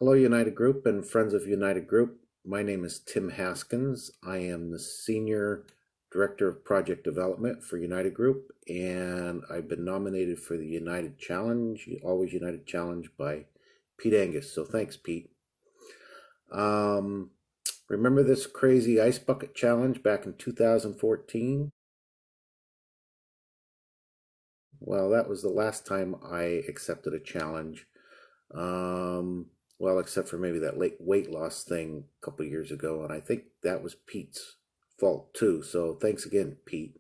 Hello, United Group and friends of United Group. My name is Tim Haskins. I am the Senior Director of Project Development for United Group, and I've been nominated for the United Challenge, Always United Challenge by Pete Angus. So thanks, Pete. Um, Remember this crazy ice bucket challenge back in 2014? Well, that was the last time I accepted a challenge. Well, except for maybe that late weight loss thing a couple years ago, and I think that was Pete's fault too. So thanks again, Pete.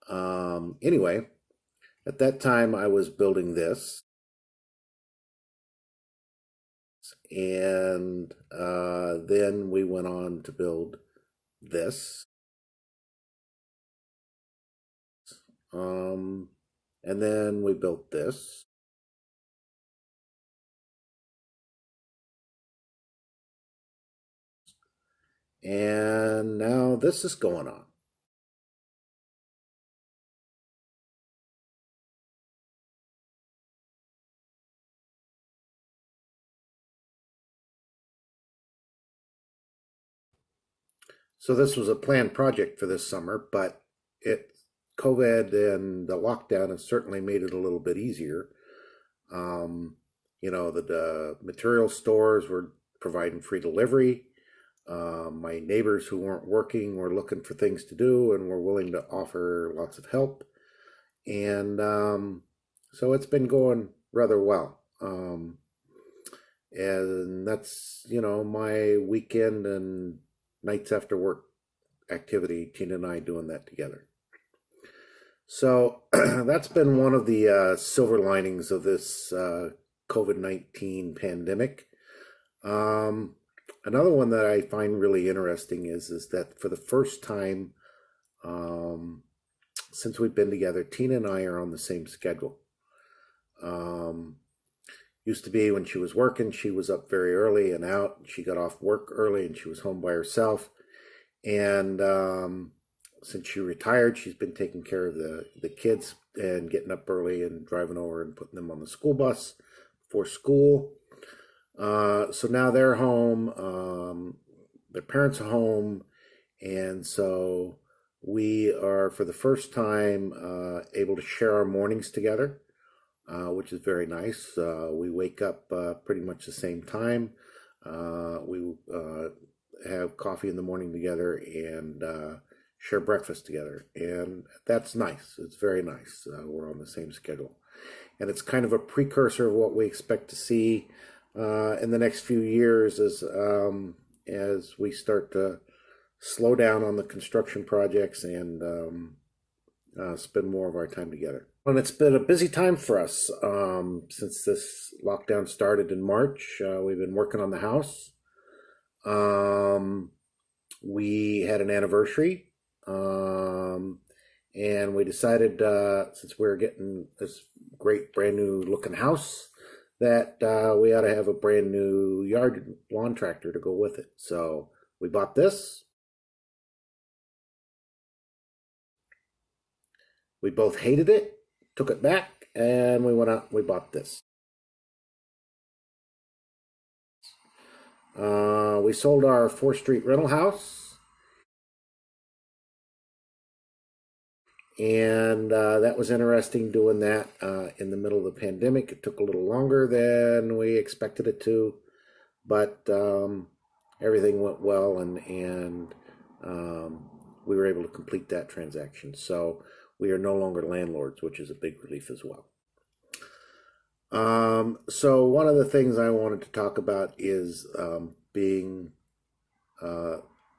Anyway, at that time I was building this, and then we went on to build this, um, and then we built this, and now this is going on. So this was a planned project for this summer, but it COVID and the lockdown has certainly made it a little bit easier. Um, the material stores were providing free delivery. My neighbors who weren't working were looking for things to do and were willing to offer lots of help. And so it's been going rather well. And that's, my weekend and nights after work activity, Tina and I doing that together. So that's been one of the silver linings of this COVID-19 pandemic. Another one that I find really interesting is that for the first time since we've been together, Tina and I are on the same schedule. Um, Used to be when she was working, she was up very early and out. She got off work early and she was home by herself. And since she retired, she's been taking care of the kids and getting up early and driving over and putting them on the school bus for school. So now they're home. Their parents are home. And so we are, for the first time, able to share our mornings together, which is very nice. We wake up pretty much the same time. We have coffee in the morning together and share breakfast together. And that's nice. It's very nice. We're on the same schedule. And it's kind of a precursor of what we expect to see in the next few years as we start to slow down on the construction projects and spend more of our time together. And it's been a busy time for us since this lockdown started in March. We've been working on the house. We had an anniversary, and we decided since we were getting this great brand new looking house that we ought to have a brand new yard lawn tractor to go with it. So we bought this. We both hated it, took it back, and we went out and we bought this. We sold our 4th Street rental house, and that was interesting doing that in the middle of the pandemic. It took a little longer than we expected it to, but everything went well, and we were able to complete that transaction. So we are no longer landlords, which is a big relief as well. So one of the things I wanted to talk about is being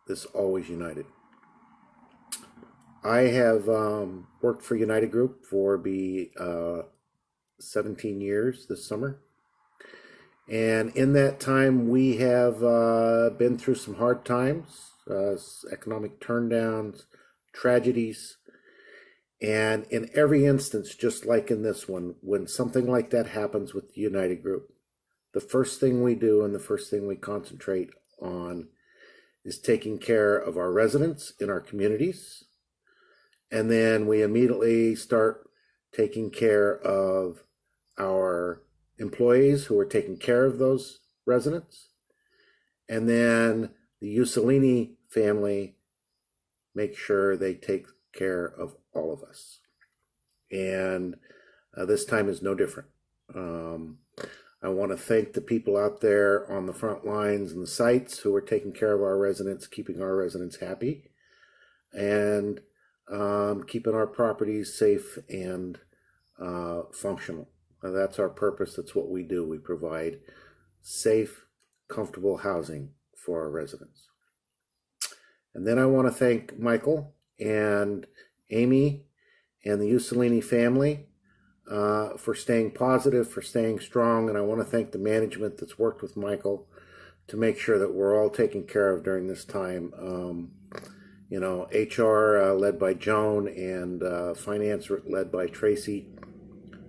this Always United. I have worked for United Group for 17 years this summer. And in that time, we have been through some hard times, economic turndowns, tragedies. And in every instance, just like in this one, when something like that happens with the United Group, the first thing we do and the first thing we concentrate on is taking care of our residents in our communities. And then we immediately start taking care of our employees who are taking care of those residents. And then the Ussolini family make sure they take care of all of us. And this time is no different. I want to thank the people out there on the front lines and the sites who are taking care of our residents, keeping our residents happy, and keeping our properties safe and functional. That's our purpose. That's what we do. We provide safe, comfortable housing for our residents. And then I want to thank Michael and Amy and the Ussolini family for staying positive, for staying strong. And I want to thank the management that's worked with Michael to make sure that we're all taken care of during this time. HR led by Joan and finance led by Tracy.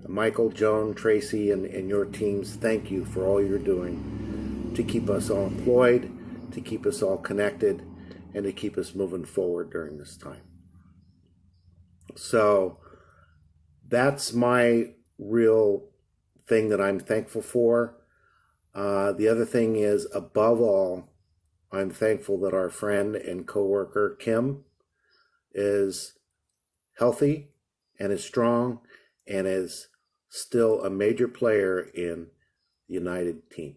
Michael, Joan, Tracy, and your teams, thank you for all you're doing to keep us all employed, to keep us all connected, and to keep us moving forward during this time. So that's my real thing that I'm thankful for. The other thing is, above all, I'm thankful that our friend and coworker Kim is healthy and is strong and is still a major player in the United team.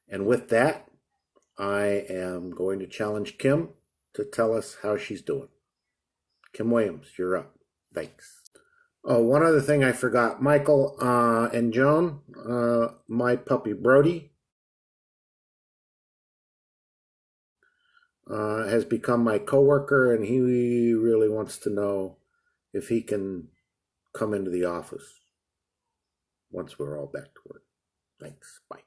And with that, I am going to challenge Kim to tell us how she's doing. Kim Williams, you're up. Thanks. Oh, one other thing I forgot. Michael and Joan, my puppy Brody has become my coworker, and he really wants to know if he can come into the office once we're all back to work. Thanks. Bye.